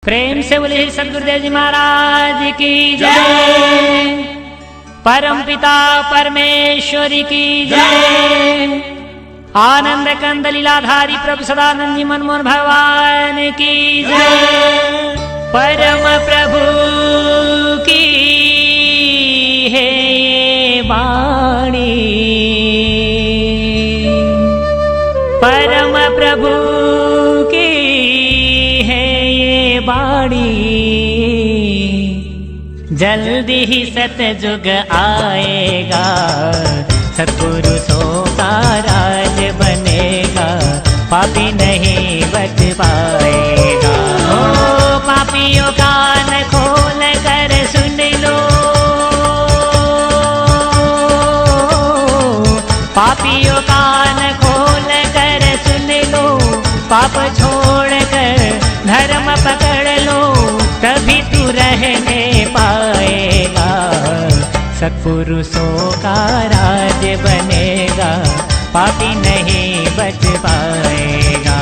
प्रेम से बोले सदगुरुदेव जी महाराज की जय। परम पिता परमेश्वरी की जय। आनंद कंद लीलाधारी प्रभु सदानंद जी मनमोहन भगवान की जय। परम प्रभु की है ये वाणी, परम प्रभु की है ये वाणी। जल्दी ही सतयुग आएगा, सत्पुरुषों का राज बनेगा, पापी नहीं बच पाएगा। ओ पापियों कान खोल कर सुन लो, पापियों कान खोल कर सुन लो, पाप छोड़ कर धर्म पकड़ लो, तभी तू रहने पाएगा, सत्पुरुषों का राज बनेगा, पापी नहीं बच पाएगा।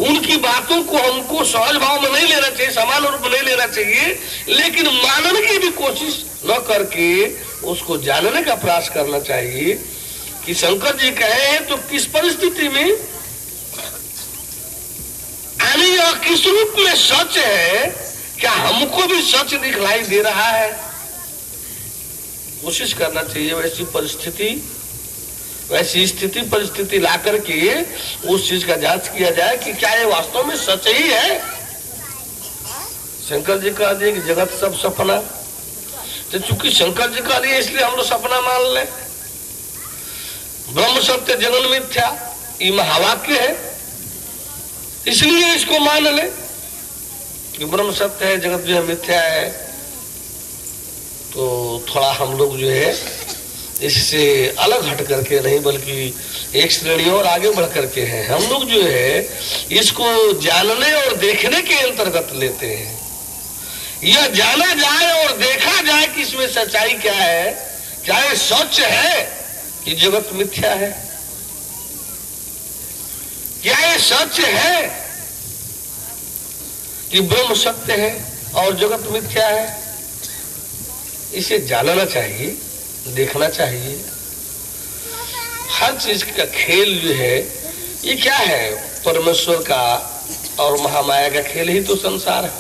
उनकी बातों को हमको सहज भाव में नहीं लेना चाहिए, समान रूप में नहीं लेना चाहिए, लेकिन मानने की भी कोशिश न करके उसको जानने का प्रयास करना चाहिए कि शंकर जी कहे तो किस परिस्थिति में यानी यह किस रूप में सच है, क्या हमको भी सच दिखलाई दे रहा है। कोशिश करना चाहिए वैसी परिस्थिति, वैसी स्थिति परिस्थिति ला करके उस चीज का जांच किया जाए कि क्या ये वास्तव में सच ही है। शंकर जी कह दिए कि जगत सब सपना, तो चूंकि शंकर जी कह दिए इसलिए हम लोग सपना मान ले। ब्रह्म सत्य जगन मिथ्या ये महावाक्य है, इसलिए इसको मान ले कि ब्रह्म सत्य है, जगत जो है मिथ्या है। तो थोड़ा हम लोग जो है इससे अलग हट करके नहीं, बल्कि एक श्रेणी और आगे बढ़ करके हैं। हम लोग जो है इसको जानने और देखने के अंतर्गत लेते हैं। यह जाना जाए और देखा जाए कि इसमें सच्चाई क्या है, क्या ये सच है कि जगत मिथ्या है, क्या ये सच है कि ब्रह्म सत्य है और जगत मिथ्या है। इसे जानना चाहिए, देखना चाहिए। हर चीज का खेल जो है ये क्या है, परमेश्वर का और महामाया का खेल ही तो संसार है।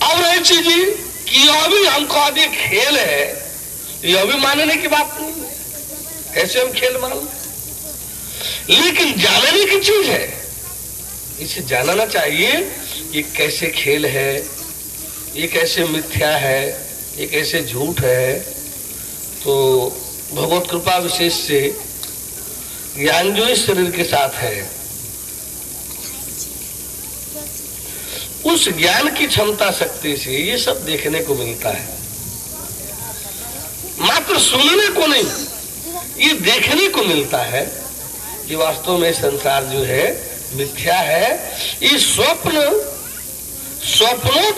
और एक चीज कि यह भी हमको आदि खेल है, यह भी मानने की बात नहीं है, कैसे हम खेल मान लें, लेकिन जानने की चीज है। इसे जानना चाहिए कि कैसे खेल है, ये कैसे मिथ्या है, ये कैसे झूठ है। तो भगवत कृपा विशेष से ज्ञान जो इस शरीर के साथ है, उस ज्ञान की क्षमता शक्ति से ये सब देखने को मिलता है, मात्र सुनने को नहीं, ये देखने को मिलता है कि वास्तव में संसार जो है मिथ्या है। ये स्वप्नों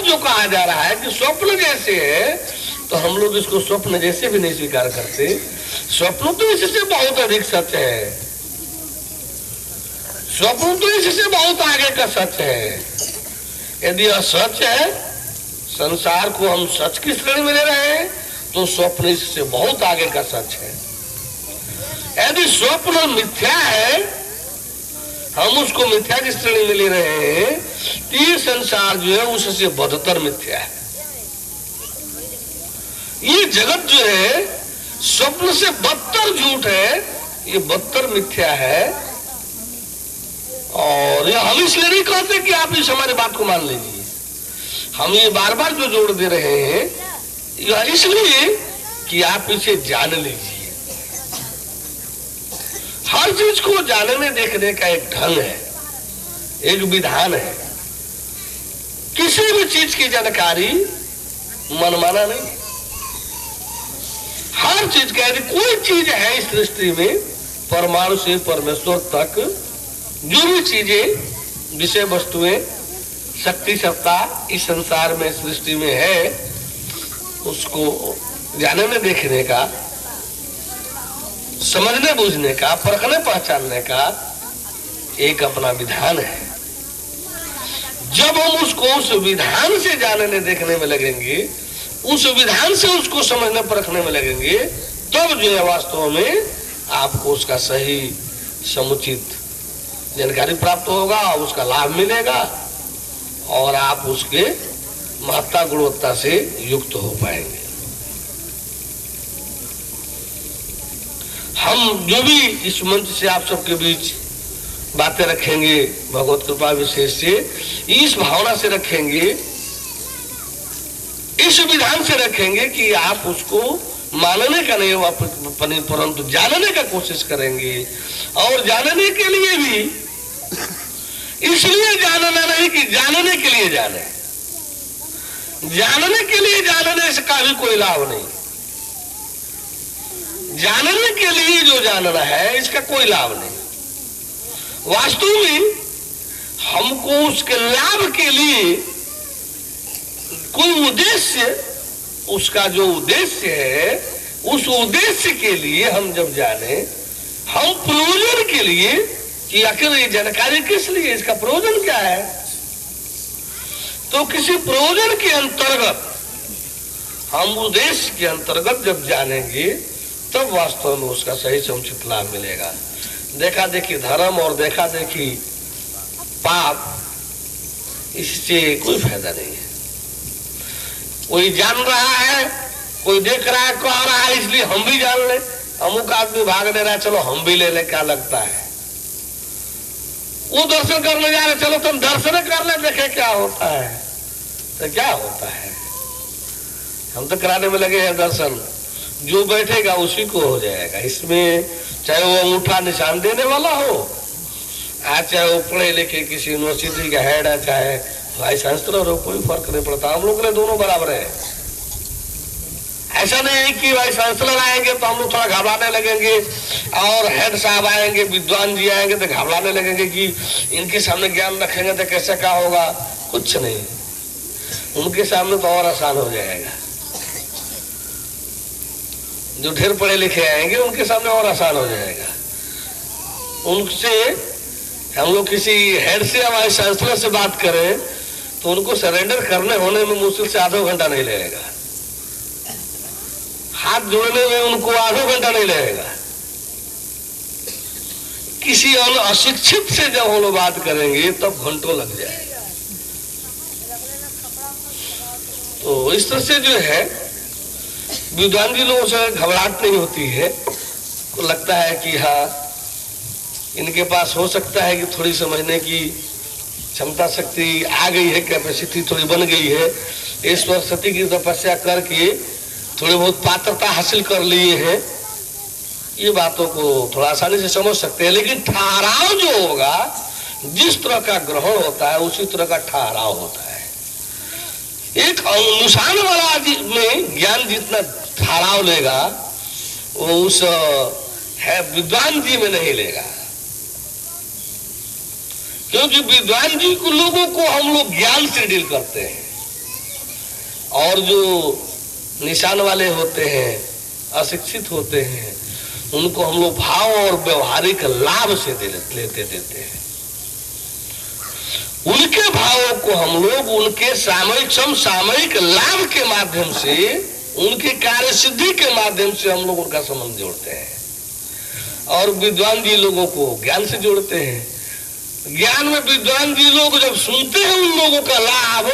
जो कहा जा रहा है कि स्वप्न जैसे है, तो हम लोग इसको स्वप्न जैसे भी नहीं स्वीकार करते। स्वप्न तो इससे बहुत अधिक सच है, स्वप्न तो इससे बहुत आगे का सच है। यदि यह सच है, संसार को हम सच की श्रेणी में ले रहे हैं, तो स्वप्न इससे बहुत आगे का सच है। यदि स्वप्न मिथ्या है, हम उसको मिथ्या की श्रेणी में ले रहे हैं, तो ये संसार जो है उससे बदतर मिथ्या है। ये जगत जो है स्वप्न से बदतर झूठ है, ये बदतर मिथ्या है। और ये हम इसलिए नहीं कहते कि आप इस हमारी बात को मान लीजिए, हम ये बार बार जो जोड़ दे रहे हैं यह इसलिए कि आप इसे जान लीजिए। हर चीज को जानने देखने का एक ढंग है, एक विधान है। किसी भी चीज की जानकारी मनमाना नहीं। हर चीज का, यदि कोई चीज है इस सृष्टि में, परमाणु से परमेश्वर तक जो भी चीजें, विषय वस्तुएं, शक्ति सत्ता इस संसार में सृष्टि में है, उसको जानने देखने का, समझने बूझने का, परखने पहचानने का एक अपना विधान है। जब हम उसको उस विधान से जानने देखने में लगेंगे, उस विधान से उसको समझने परखने में लगेंगे, तब जो है वास्तव में आपको उसका सही समुचित जानकारी प्राप्त होगा, उसका लाभ मिलेगा और आप उसके महत्ता गुणवत्ता से युक्त हो पाएंगे। हम जो भी इस मंच से आप सबके बीच बातें रखेंगे, भगवत कृपा विशेष से इस भावना से रखेंगे, इस विधान से रखेंगे कि आप उसको मानने का नहीं परंतु जानने का कोशिश करेंगे। और जानने के लिए भी इसलिए जानना नहीं कि जानने के लिए जाने, जानने के लिए जानने से का भी कोई लाभ नहीं। जानने के लिए जो जानना है इसका कोई लाभ नहीं। वास्तव में हमको उसके लाभ के लिए कोई उद्देश्य, उसका जो उद्देश्य है उस उद्देश्य के लिए हम जब जाने, हम प्रयोजन के लिए कि आखिर ये जानकारी किस लिए, इसका प्रयोजन क्या है, तो किसी प्रयोजन के अंतर्गत हम उद्देश्य के अंतर्गत जब जानेंगे तब वास्तव में उसका सही समुचित लाभ मिलेगा। देखा देखी धर्म और देखा देखी पाप, इससे कोई फायदा नहीं है। कोई जान रहा है, कोई देख रहा है, कह रहा है, इसलिए हम भी जान ले। अमुक आदमी भाग ले रहा है, चलो हम भी ले ले, क्या लगता है। वो दर्शन करने जा रहे, चलो तुम दर्शन कर ले, देखे क्या होता है। तो क्या होता है, हम तो कराने में लगे हैं दर्शन, जो बैठेगा उसी को हो जाएगा। इसमें चाहे वो अंगूठा निशान देने वाला हो, चाहे वो पढ़े लिखे किसी यूनिवर्सिटी का हेड है, चाहे वाइस चांसलर हो, कोई फर्क नहीं पड़ता। हम लोग ने दोनों बराबर है। ऐसा नहीं है कि वाइस चांसलर आएंगे तो हम लोग थोड़ा घबराने लगेंगे और हेड साहब आएंगे, विद्वान जी आएंगे तो घबराने लगेंगे कि इनके सामने ज्ञान रखेंगे तो कैसे क्या होगा। कुछ नहीं, उनके सामने तो और आसान हो जाएगा। जो ढेर पढ़े लिखे आएंगे उनके सामने और आसान हो जाएगा। उनसे हम लोग किसी हेड से या वाइस चांसलर से बात करें तो उनको सरेंडर करने होने में मुश्किल से आधा घंटा नहीं लगेगा, हाथ जोड़ने में उनको आधा घंटा नहीं लगेगा। किसी अशिक्षित से जब हम लोग बात करेंगे तब घंटों लग जाएगा। तो इस तरह से जो है विद्वान जी लोगों से घबराहट नहीं होती है। को लगता है कि हाँ, इनके पास हो सकता है कि थोड़ी समझने की क्षमता शक्ति आ गई है, कैपेसिटी थोड़ी बन गई है, ईश्वर सती की तपस्या करके थोड़ी बहुत पात्रता हासिल कर लिए हैं, ये बातों को थोड़ा आसानी से समझ सकते हैं। लेकिन ठहराव जो होगा, जिस तरह का ग्रहण होता है उसी तरह का ठहराव होता है। एक अनुसार वाला में ज्ञान जितना ठहराव लेगा वो उस है विद्वान जी में नहीं लेगा, क्योंकि विद्वान जी को लोगों को हम लोग ज्ञान से डील करते हैं और जो निशान वाले होते हैं, अशिक्षित होते हैं, उनको हम लोग भाव और व्यवहारिक लाभ से लेते देते हैं। उनके भावों को हम लोग उनके सामयिक समसामयिक लाभ के माध्यम से, उनके कार्य सिद्धि के माध्यम से हम लोग उनका संबंध जोड़ते हैं और विद्वान जी लोगों को ज्ञान से जोड़ते हैं। ज्ञान में विद्वान जी लोग जब सुनते हैं उन लोगों का लाभ,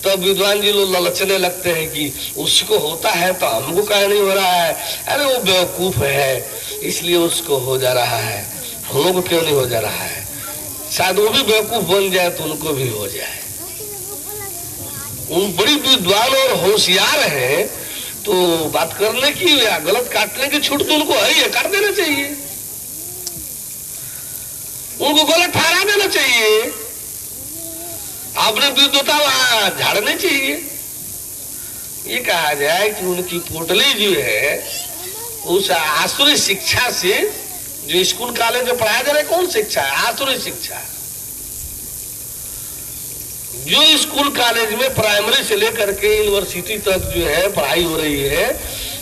तब विद्वान जी लोग ललचने लगते हैं कि उसको होता है तो हमको क्या नहीं हो रहा है, अरे वो बेवकूफ है इसलिए उसको हो जा रहा है, हम लोग को क्यों नहीं हो जा रहा है। शायद वो भी बेवकूफ बन जाए तो उनको भी हो जाए। उन बड़ी विद्वान और होशियार है तो बात करने की या गलत काटने की छूट तो उनको है, काट देना चाहिए, उनको गलत ठहरा देना चाहिए, अपने विद्वता वहां झाड़नी चाहिए। ये कहा जाए कि उनकी पोटली जो है उस आसुरी शिक्षा से, जो स्कूल कॉलेज में पढ़ाया जा रहा है कौन शिक्षा है, आसुरी शिक्षा। जो स्कूल कॉलेज में प्राइमरी से लेकर के यूनिवर्सिटी तक जो है पढ़ाई हो रही है,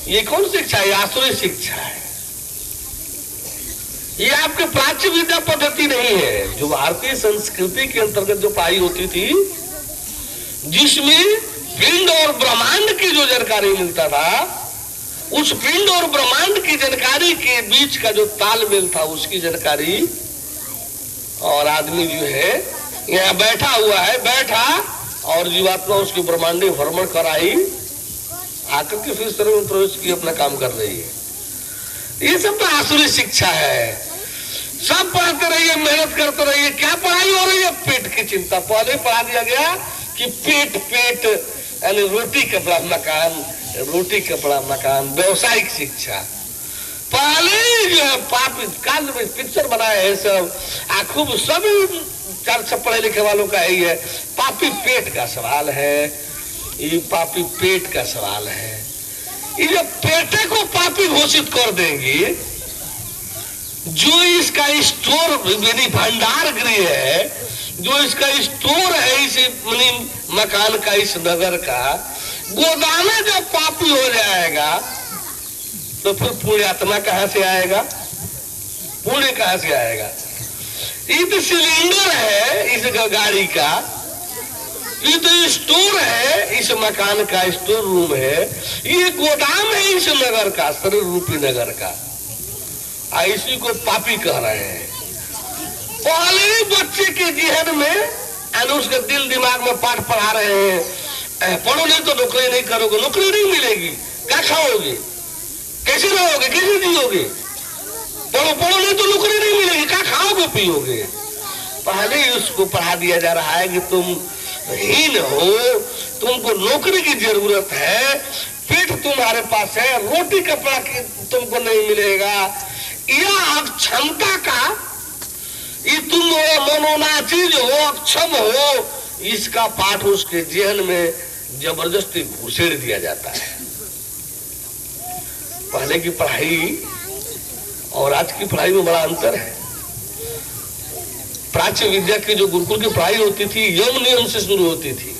ये कौन शिक्षा है, आसुरी शिक्षा है। ये आपके प्राच्य विद्या पद्धति नहीं है। जो भारतीय संस्कृति के अंतर्गत जो पढ़ाई होती थी, जिसमें पिंड और ब्रह्मांड की जो जानकारी मिलता था, उस पिंड और ब्रह्मांड की जानकारी के बीच का जो तालमेल था, उसकी जानकारी। और आदमी जो है यहाँ बैठा हुआ है, बैठा और जीवात्मा उसकी ब्रह्मांडीय भ्रमण कराई, आकर के फिर शरीर में प्रवेश की अपना काम कर रही है। ये सब तो आसुरी शिक्षा है। सब पढ़ते रहिए, मेहनत करते रहिए। क्या पढ़ाई हो रही है? पेट की चिंता। पहले पढ़ा दिया गया कि पेट पेट यानी रोटी कपड़ा मकान, रोटी कपड़ा मकान, व्यवसायिक शिक्षा। पहले जो है पाप काल में पिक्चर बनाए हैं सब, खूब सभी 4 पढ़े लिखे वालों का यही है, पापी पेट का सवाल है, ये पापी पेट का सवाल है। ये जब पेटे को पापी घोषित कर देंगे, जो इसका स्टोर यानी भंडार गृह है, जो इसका स्टोर है इस मकान का, इस नगर का गोदाना जब पापी हो जाएगा, तो फिर पुण्यात्मा कहां से आएगा? पुण्य कहां से आएगा? ये तो सिलेंडर है इस गाड़ी का, ये तो स्टोर है इस मकान का, स्टोर रूम है, ये गोदाम है इस नगर का, शरीर रूपी नगर का। इसी को पापी कह रहे हैं। पहले ही बच्चे के जहन में उसके दिल दिमाग में पाठ पढ़ा रहे हैं, पढ़ो नहीं तो नौकरी नहीं करोगे, नौकरी नहीं मिलेगी, क्या खाओगे, कैसे रहोगे, कैसे जियोगे, पढ़ो पढ़ो नहीं तो नौकरी नहीं मिलेगी, क्या खाओगे पियोगे। पहले ही उसको पढ़ा दिया जा रहा है कि तुम हीन हो, तुमको नौकरी की जरूरत है, पेट तुम्हारे पास है, रोटी कपड़ा की तुमको नहीं मिलेगा, यह क्षमता का, ये तुम मनोनाचीज हो, अक्षम हो, इसका पाठ उसके जहन में जबरदस्ती घुसेड़ दिया जाता है। पहले की पढ़ाई और आज की पढ़ाई में बड़ा अंतर है। प्राच्य विद्या की जो गुरुकुल की पढ़ाई होती थी, यम नियम से शुरू होती थी,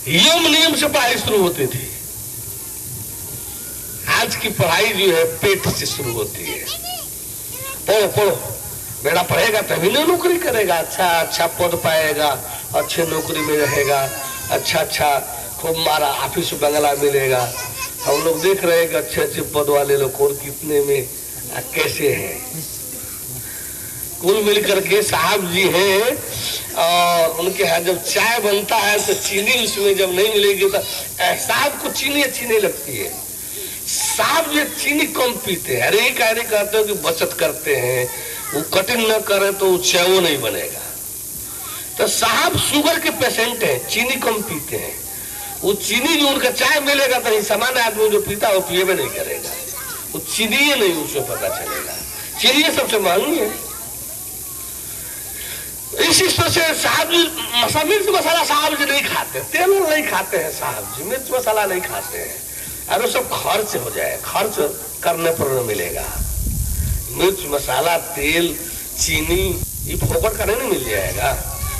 यम नियम से पढ़ाई शुरू होती थी। आज की पढ़ाई जो है पेट से शुरू होती है। पढ़ो पढ़ो, बेटा पढ़ेगा तभी ना नौकरी करेगा, अच्छा अच्छा पद पाएगा, अच्छे नौकरी में रहेगा, अच्छा अच्छा खूब मारा ऑफिस बंगला मिलेगा। हम लोग देख रहे हैं कि अच्छे अच्छे पद वाले लोग कौन कितने में कैसे हैं। कुल मिलकर के साहब जी हैं, और उनके यहाँ जब चाय बनता है तो चीनी उसमें जब नहीं मिलेगी तो साहब को चीनी अच्छी नहीं लगती है। साहब जो चीनी कम पीते हैं, अरे कहते हो कि बचत करते हैं, वो कटिंग न करे तो चाय वो नहीं बनेगा। तो साहब शुगर के पेशेंट हैं, चीनी कम पीते हैं, वो चीनी जो उनका चाय मिलेगा तो सामान्य आदमी जो पीता है वो पिए भी नहीं करेगा, वो चीनी ही नहीं उसको पता चलेगा। चीनी सबसे महंगी है। इसी तरह से साहब जी मिर्च मसाला साहब जी नहीं खाते, तेल नहीं खाते हैं, साहब जी मिर्च मसाला नहीं खाते हैं। अरे सब खर्च हो जाए, खर्च करने पर न मिलेगा। मिर्च मसाला तेल चीनी ये फोकट का नहीं मिल जाएगा।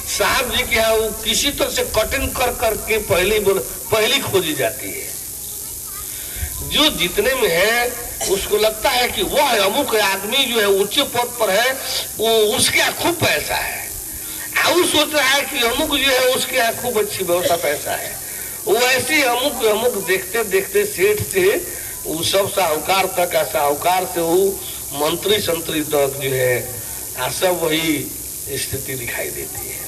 साहब जी के यहाँ वो किसी तरह से कटिंग कर करके पहली खोजी जाती है। जो जितने में है उसको लगता है कि वह अमुक आदमी जो है उच्च पद पर है, वो उसके यहाँ खूब पैसा है, वो सोच रहा है कि अमुक जो है उसके यहाँ खूब अच्छी व्यवस्था पैसा है। वो ऐसे अमुक अमुक देखते देखते सेठ से वो सब साहूकार तक, साहूकार से वो मंत्री संतरी तक जो है सब वही स्थिति दिखाई देती है।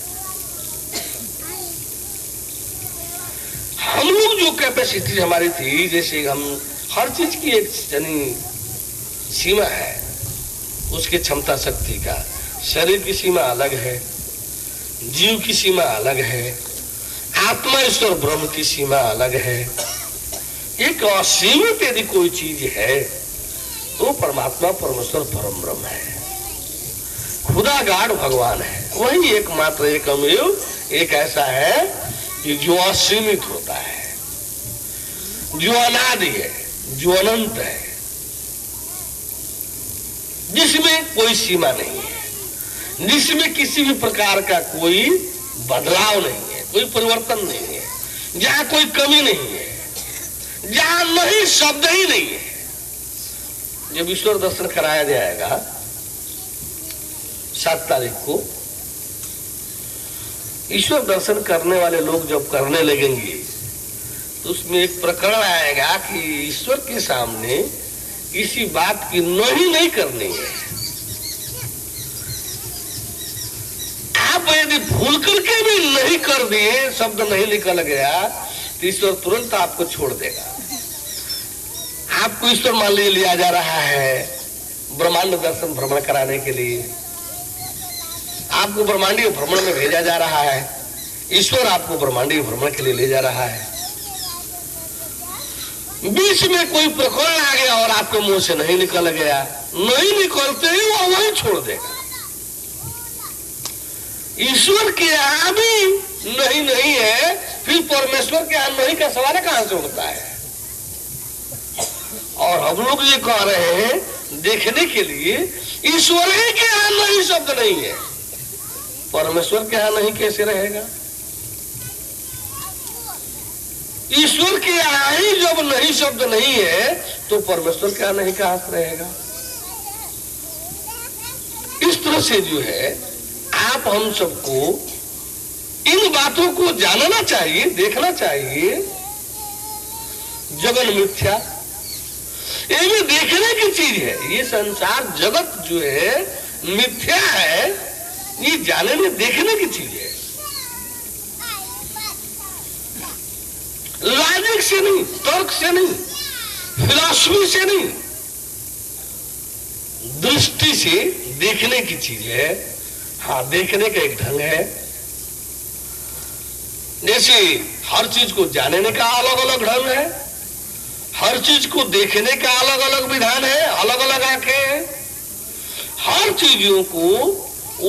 हम लोग जो कैपेसिटी हमारी थी, जैसे हम हर चीज की एक सीमा है, उसकी क्षमता शक्ति का, शरीर की सीमा अलग है, जीव की सीमा अलग है, आत्मा ईश्वर ब्रह्म की सीमा अलग है। एक असीमित यदि कोई चीज है तो परमात्मा परमेश्वर परम ब्रह्म है, खुदा गाड भगवान है, वही एकमात्र एकमेव एक ऐसा है कि जो असीमित होता है, जो अनादि है, जो अनंत है, जिसमें कोई सीमा नहीं है, जिसमें किसी भी प्रकार का कोई बदलाव नहीं है, कोई परिवर्तन नहीं है, जहां कोई कमी नहीं है, जहां नहीं शब्द ही नहीं है, जब ईश्वर दर्शन कराया जाएगा 7 तारीख को, ईश्वर दर्शन करने वाले लोग जब करने लगेंगे तो उसमें एक प्रकरण आएगा कि ईश्वर के सामने किसी बात की नहीं करनी है। आप यदि भूल करके भी नहीं कर दिए, शब्द नहीं निकल गया, तो ईश्वर तुरंत आपको छोड़ देगा। आपको ईश्वर मान लीजिए लिया जा रहा है ब्रह्मांड दर्शन भ्रमण कराने के लिए, आपको ब्रह्मांडीय भ्रमण में भेजा जा रहा है, ईश्वर आपको ब्रह्मांडीय भ्रमण के लिए ले जा रहा है। बीच में कोई प्रकरण आ गया और आपके मुंह से नहीं निकल गया, नहीं निकलते ही वो वही छोड़ देगा। ईश्वर के यहां भी नहीं है, फिर परमेश्वर के यहां नहीं का सवाल कहां से उठता है? और हम लोग ये कह रहे हैं देखने के लिए, ईश्वर ही के यहां नहीं शब्द नहीं है, परमेश्वर के यहां नहीं कैसे रहेगा? ईश्वर के यहां ही जब नहीं शब्द नहीं है तो परमेश्वर के यहां नहीं कहां से रहेगा? इस तरह से जो है आप हम सबको इन बातों को जानना चाहिए, देखना चाहिए। जगन मिथ्या, ये भी देखने की चीज है। ये संसार जगत जो है मिथ्या है, ये जानने देखने की चीज है। लॉजिक से नहीं, तर्क से नहीं, फिलॉसफी से नहीं, दृष्टि से देखने की चीज है। हाँ, देखने का एक ढंग है। जैसे हर चीज को जानने का अलग अलग ढंग है, हर चीज को देखने का अलग अलग विधान है, अलग अलग आंखें हैं। हर चीजों को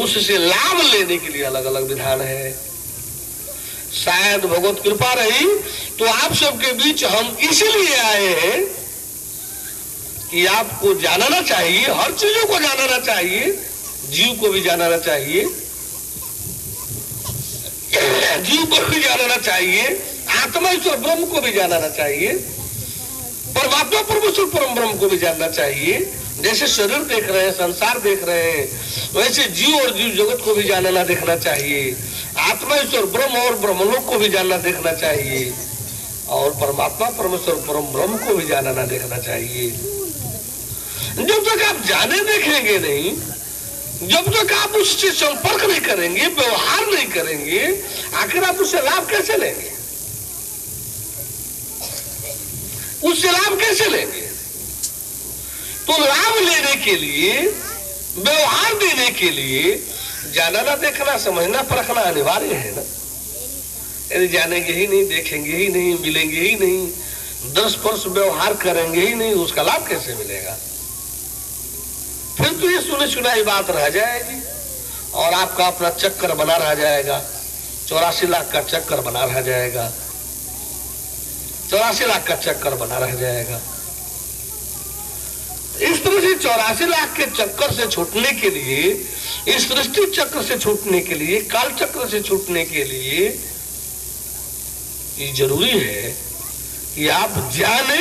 उससे लाभ लेने के लिए अलग अलग विधान है। शायद भगवत कृपा रही तो आप सबके बीच हम इसलिए आए हैं कि आपको जानना चाहिए, हर चीजों को जानना चाहिए, जीव को भी जानना चाहिए, जीव को भी जानना चाहिए, आत्मा ईश्वर ब्रह्म को भी जानना चाहिए, परमात्मा परमेश्वर परम ब्रह्म को भी जानना चाहिए। जैसे शरीर देख रहे हैं, संसार देख रहे हैं, वैसे जीव और जीव जगत को भी जानना देखना चाहिए। आत्मा ईश्वर ब्रह्म और ब्रह्मलोक को भी जानना देखना चाहिए, और परमात्मा परमेश्वर परम ब्रह्म को भी जानना देखना चाहिए। जब तक आप जाने देखेंगे नहीं, जब तक आप उससे संपर्क नहीं करेंगे, व्यवहार नहीं करेंगे, आखिर आप उससे लाभ कैसे लेंगे? उससे लाभ कैसे लेंगे? तो लाभ लेने के लिए, व्यवहार देने के लिए जानना, देखना, समझना, परखना अनिवार्य है ना। यदि जानेंगे ही नहीं, देखेंगे ही नहीं, मिलेंगे ही नहीं, 10 वर्ष व्यवहार करेंगे ही नहीं, उसका लाभ कैसे मिलेगा? फिर तो ये सुनी सुनाई बात रह जाएगी और आपका अपना चक्कर बना रह जाएगा। 84 लाख का चक्कर बना रह जाएगा, 84 लाख का चक्कर बना रह जाएगा। इस तरह से 84 लाख के चक्कर से छूटने के लिए, इस सृष्टि चक्र से छूटने के लिए, काल चक्र से छूटने के लिए ये जरूरी है कि आप जाने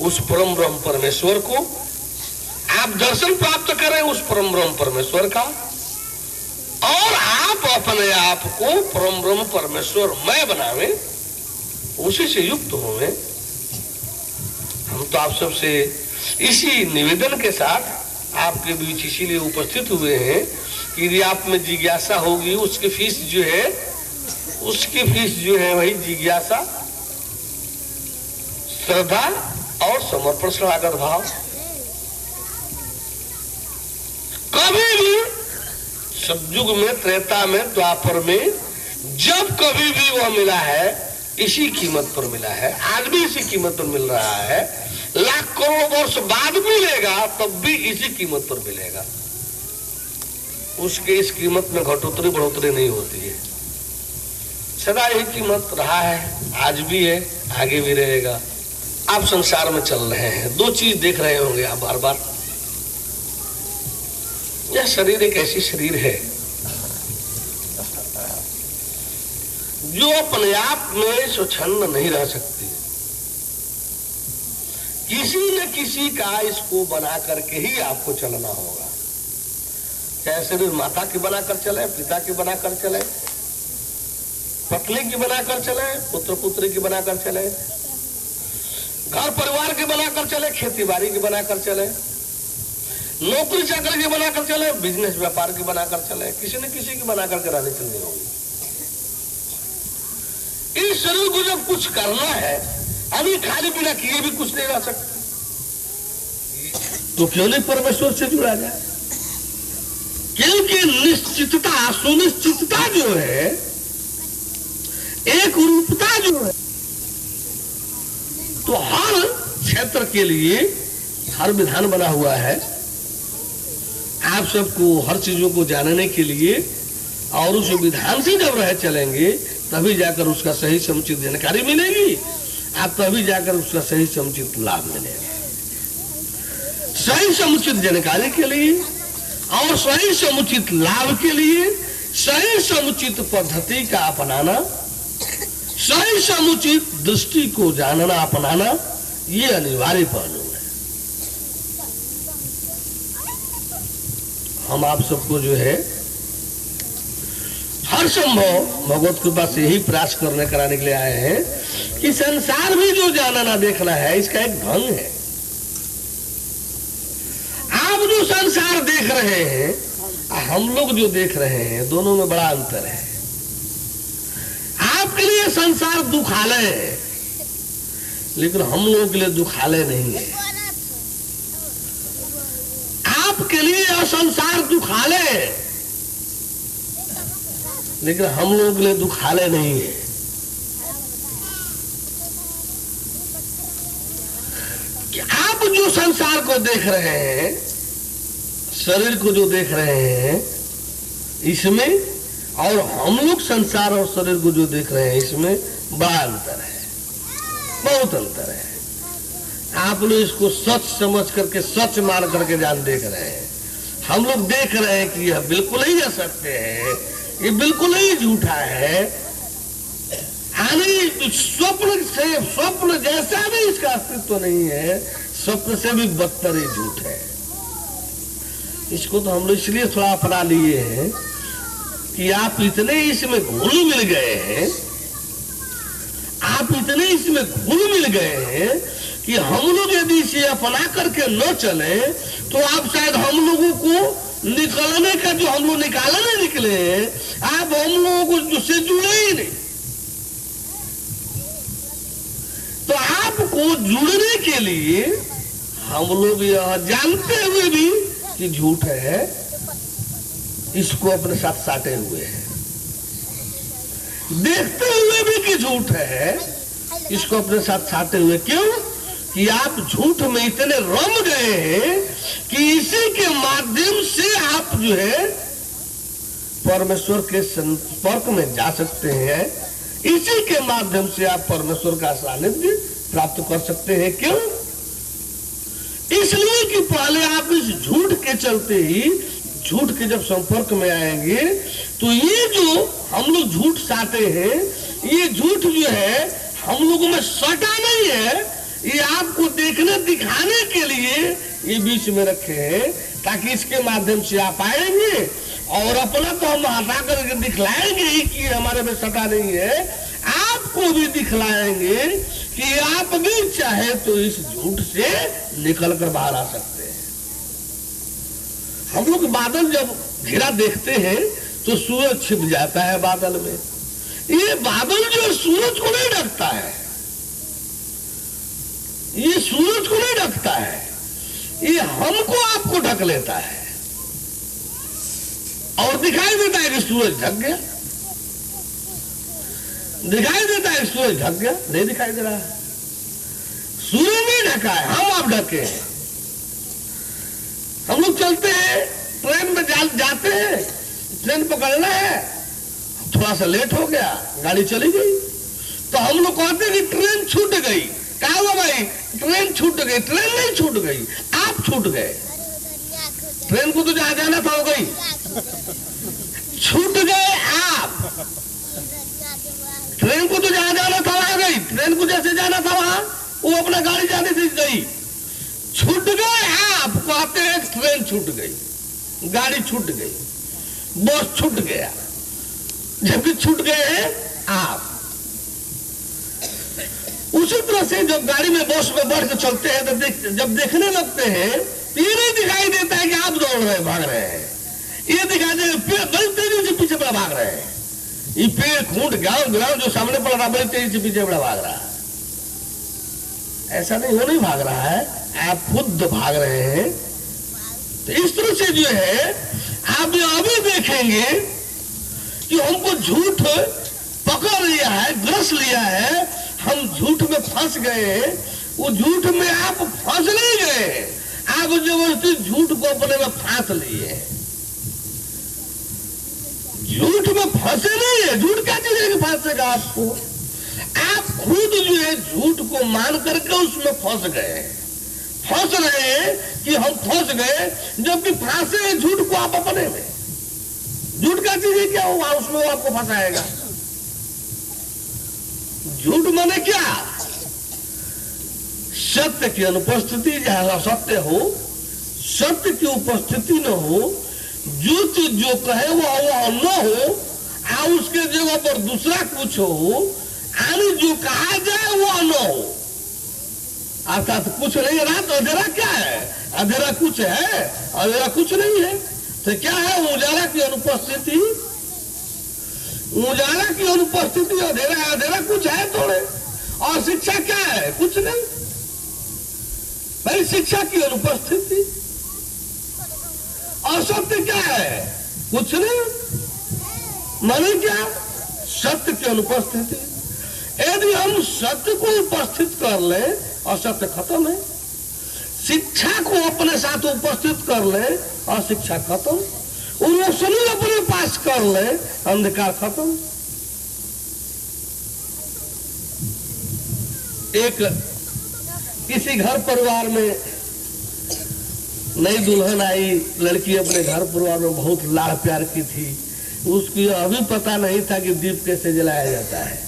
उस परम ब्रह्म परमेश्वर को, आप दर्शन प्राप्त करें उस परम ब्रह्म परमेश्वर का, और आप अपने आप को परम ब्रह्म परमेश्वर मैं बनावे, उसी से युक्त होवे। हम तो आप सबसे इसी निवेदन के साथ आपके बीच इसीलिए उपस्थित हुए हैं कि यदि आप में जिज्ञासा होगी, उसकी फीस जो है वही जिज्ञासा, श्रद्धा और समर्पण शरणागत भाव। कभी भी सतयुग में, त्रेता में, द्वापर में, जब कभी भी वह मिला है इसी कीमत पर मिला है, आज भी इसी कीमत पर मिल रहा है, लाख करोड़ वर्ष बाद मिलेगा तब भी इसी कीमत पर मिलेगा। उसके इस कीमत में घटोतरी बढ़ोतरी नहीं होती है, सदा यही कीमत रहा है, आज भी है, आगे भी रहेगा। आप संसार में चल रहे हैं, 2 चीज देख रहे होंगे आप बार बार। यह शरीर एक ऐसी शरीर है जो अपने आप में स्वच्छंद नहीं रह सकती, किसी न किसी का इसको बना करके ही आपको चलना होगा। चाहे शरीर माता की बनाकर चले, पिता की बनाकर चले, पत्नी की बनाकर चले, पुत्र पुत्री की बनाकर चले, घर परिवार की बनाकर चले, खेती बाड़ी की बनाकर चले, नौकरी चाकरी की बनाकर चले, बिजनेस व्यापार की बनाकर चले, किसी न किसी की बनाकर करानी चलनी होगी। इस शरीर को जब कुछ करना है, अभी खाली बिना किए भी कुछ नहीं रह सकता, तो क्यों नहीं परमेश्वर से जुड़ा जाए? क्योंकि निश्चितता, सुनिश्चितता जो है, एक रूपता जो है, तो हर क्षेत्र के लिए हर विधान बना हुआ है। आप सबको हर चीजों को जानने के लिए और उस विधान से जब रह चलेंगे तभी जाकर उसका सही समुचित जानकारी मिलेगी, आप तभी जाकर उसका सही समुचित लाभ मिलेगा। सही समुचित जानकारी के लिए और सही समुचित लाभ के लिए सही समुचित पद्धति का अपनाना, सही समुचित दृष्टि को जानना अपनाना, ये अनिवार्य पहलू है। हम आप सबको जो है हर संभव भगवत कृपा से यही प्रयास करने कराने के लिए आए हैं कि संसार भी जो जानना देखना है, इसका एक ढंग है। आप जो संसार देख रहे हैं, हम लोग जो देख रहे हैं, दोनों में बड़ा अंतर है। आपके लिए संसार दुखालय है, लेकिन हम लोगों के लिए दुखालय नहीं है। आपके लिए संसार दुखालय है, लेकिन हम लोगों के लिए दुखालय नहीं है। कि आप जो संसार को देख रहे हैं, शरीर को जो देख रहे हैं, इसमें और हम लोग संसार और शरीर को जो देख रहे हैं, इसमें बड़ा अंतर है, बहुत अंतर है। आप लोग इसको सच समझ करके, सच मान करके जान देख रहे हैं। हम लोग देख रहे हैं कि यह बिल्कुल ही असत्य है, ये बिल्कुल ही झूठा है। स्वप्न जैसा भी इसका अस्तित्व नहीं है, स्वप्न से भी बदतर ही झूठ है। इसको तो हम लोग इसलिए थोड़ा अपना लिए हैं कि आप इतने इसमें घुल मिल गए हैं, आप इतने इसमें घुल मिल गए हैं कि हम लोग यदि इसे अपना करके न चले तो आप शायद हम लोगों को निकलने का, जो हम लोग निकालने निकले हैं, आप हम लोगों को से जुड़े ही नहीं। तो आपको जुड़ने के लिए हम लोग यह जानते हुए भी कि झूठ है, इसको अपने साथ साटे हुए हैं। देखते हुए भी कि झूठ है, इसको अपने साथ साटे हुए। क्यों? कि आप झूठ में इतने रम गए हैं कि इसी के माध्यम से आप जो है परमेश्वर के संपर्क में जा सकते हैं, इसी के माध्यम से आप परमेश्वर का सानिध्य प्राप्त कर सकते हैं। क्यों? इसलिए कि पहले आप इस झूठ के चलते ही, झूठ के जब संपर्क में आएंगे तो ये जो हम लोग झूठ साटे हैं, ये झूठ जो है हम लोगों में सटा नहीं है, ये आपको देखने दिखाने के लिए ये बीच में रखे हैं, ताकि इसके माध्यम से आप आएंगे और अपना तो हम हटा करके दिखलाएंगे ही कि हमारे में सटा नहीं है, आपको भी दिखलाएंगे कि आप भी चाहे तो इस झूठ से निकल कर बाहर आ सकते हैं। हम लोग बादल जब घिरा देखते हैं तो सूरज छिप जाता है बादल में। ये बादल जो सूरज को नहीं ढकता है, ये सूरज को नहीं ढकता है, ये हमको आपको ढक लेता है और दिखाई देता है कि सूरज ढक गया, दिखाई देता है सूरज ढक गया, नहीं दिखाई दे रहा है। सूरज नहीं ढका है, हम आप ढके हैं। हम लोग चलते हैं, ट्रेन में जाते हैं, ट्रेन पकड़ना है, थोड़ा सा लेट हो गया, गाड़ी चली गई, तो हम लोग कहते हैं कि ट्रेन छूट गई। क्या हुआ भाई? ट्रेन छूट गई। ट्रेन नहीं छूट गई, आप छूट गए। ट्रेन को तो जहां जाना था हो गई, छूट गए आप। ट्रेन को तो जहां जाना था वहां गई, ट्रेन को जैसे जाना था वहां, वो अपना गाड़ी जाने से गई, छूट गए आप कहते हैं ट्रेन छूट गई, गाड़ी छूट गई, बस छूट गया, जबकि छूट गए हैं आप। उसी तरह से जब गाड़ी में बस में बढ़ के चलते हैं तो जब देखने लगते हैं तो ये नहीं दिखाई देता है कि आप दौड़ रहे हैं, भाग रहे हैं, ये दिखाई दे पेड़ बड़ी तेजी से पीछे बड़ा भाग रहे हैं, ये पेड़ खूंट गांव जो सामने पड़ रहा बड़ी तेजी से पीछे बड़ा भाग रहा है। ऐसा नहीं, वो नहीं भाग रहा है, आप खुद भाग रहे हैं। तो इस तरह से जो है आप अभी देखेंगे कि हमको झूठ पकड़ लिया है, ग्रस लिया है, हम झूठ में फंस गए। वो झूठ में आप फंस नहीं गए, आप जबरदस्ती झूठ को अपने में फांस लिए। झूठ में फंसे नहीं है, झूठ क्या चीज है कि फांसेगा आपको? आप खुद जो है झूठ को मान करके उसमें फंस गए, फंस रहे हैं कि हम फंस गए, जबकि फांसे हैं झूठ को आप अपने में। झूठ का चीज है क्या होगा, उसमें वो आपको फंसाएगा। झूठ माने क्या? सत्य की अनुपस्थिति, जहां सत्य हो, सत्य की उपस्थिति न हो, जो चीज जो कहे वह न हो, आ उसके जगह पर दूसरा कुछ हो, आने जो कहा जाए वह न हो। अर्थात कुछ नहीं, रात अंधेरा क्या है? अंधेरा कुछ है? अंधेरा कुछ नहीं है। तो क्या है उजाला की अनुपस्थिति? उजाला की अनुपस्थिति अंधेरा, अंधेरा कुछ है थोड़े। और शिक्षा क्या है? कुछ नहीं। भाई शिक्षा की अनुपस्थिति। और सत्य क्या है? कुछ नहीं। माने क्या? सत्य की अनुपस्थिति। यदि हम सत्य को उपस्थित कर ले और सत्य खत्म है, शिक्षा को अपने साथ उपस्थित कर ले और शिक्षा खत्म, रोशनी अपने पास कर ले, अंधकार खत्म। एक किसी घर परिवार में नई दुल्हन आई, लड़की अपने घर परिवार में बहुत लाड़ प्यार की थी, उसकी अभी पता नहीं था कि दीप कैसे जलाया जाता है।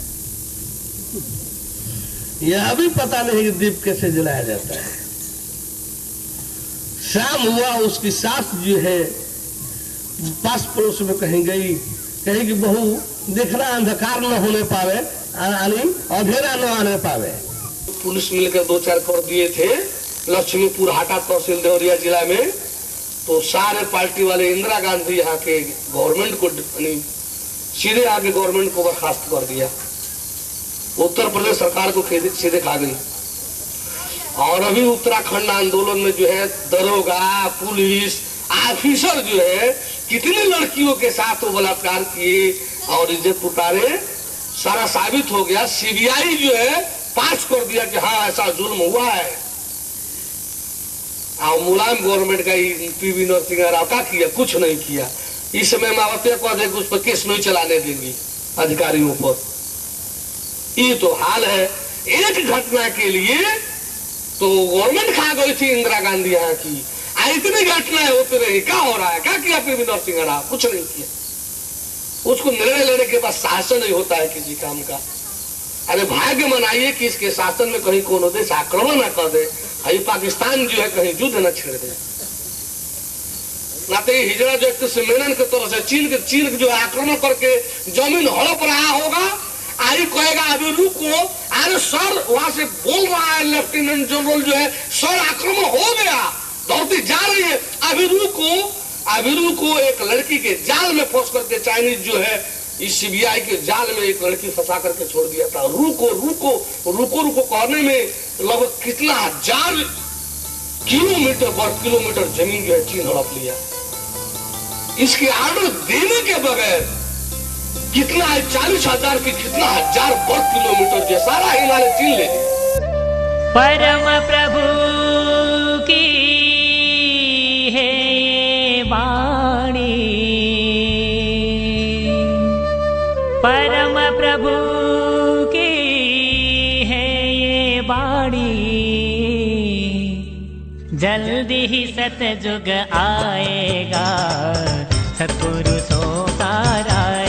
यह अभी पता नहीं कि दीप कैसे जलाया जाता है। शाम हुआ, उसकी सास जो है पास पड़ोस में कहीं गई, कहीं कि बहू देखना अंधकार न होने पावे, अंधेरा न आने पावे। पुलिस मिलकर 2-4 कर दिए थे लक्ष्मीपुर हाटा तहसील देवरिया जिला में। तो सारे पार्टी वाले इंदिरा गांधी यहाँ के गवर्नमेंट को सीधे आगे गवर्नमेंट को बर्खास्त कर दिया। उत्तर प्रदेश सरकार को सीधे खा गई। और अभी उत्तराखंड आंदोलन में जो है दरोगा, पुलिस, ऑफिसर जो है कितने लड़कियों के साथ वो बलात्कार किए और इज्जत उतारे, सारा साबित हो गया। सीबीआई जो है पास कर दिया कि हाँ ऐसा जुल्म हुआ है। और मुलायम गवर्नमेंट का पीवी नरसिंह राव का किया, कुछ नहीं किया। इस समय मावती को देख उस पर केस नहीं चलाने देंगी अधिकारियों पर। ये तो हाल है। एक घटना के लिए तो गवर्नमेंट खा गई थी इंदिरा गांधी यहाँ की, इतनी घटनाएं होती रही। क्या हो रहा है? क्या किया पीवी नरसिंह राव? कुछ नहीं किया। उसको निर्णय लेने के बाद शासन नहीं होता है किसी काम का। अरे भाग्य मनाइए कि इसके शासन में कहीं कोनो देश आक्रमण न कर दे, कहीं पाकिस्तान जो है कहीं युद्ध न छेड़ दे। ना तो ये हिजड़ा जो एक सम्मेलन के तरफ से चीन जो आक्रमण करके जमीन हड़प रहा होगा, आई कहेगा अभी रुको, अरे सर वहां से बोल रहा है लेफ्टिनेंट जनरल जो है, सर आक्रमण हो गया, धरती जा रही है, अभी रुको। एक लड़की के जाल में फंस करके चाइनीज जो है इस सीबीआई के जाल में एक लड़की फंसा करके छोड़ दिया था। रुको कहने में लगभग कितना 1000 किलोमीटर जमीन जो है चीन हड़प लिया। इसके आर्डर देने के बगैर कितना है 40,000 की कितना 1000 वर्ग किलोमीटर जो सारा हिमालय चीन ले लिया। परम प्रभु की है वाणी, परम प्रभु की है ये वाणी, जल्दी ही सतयुग आएगा, सतपुरुषों का राज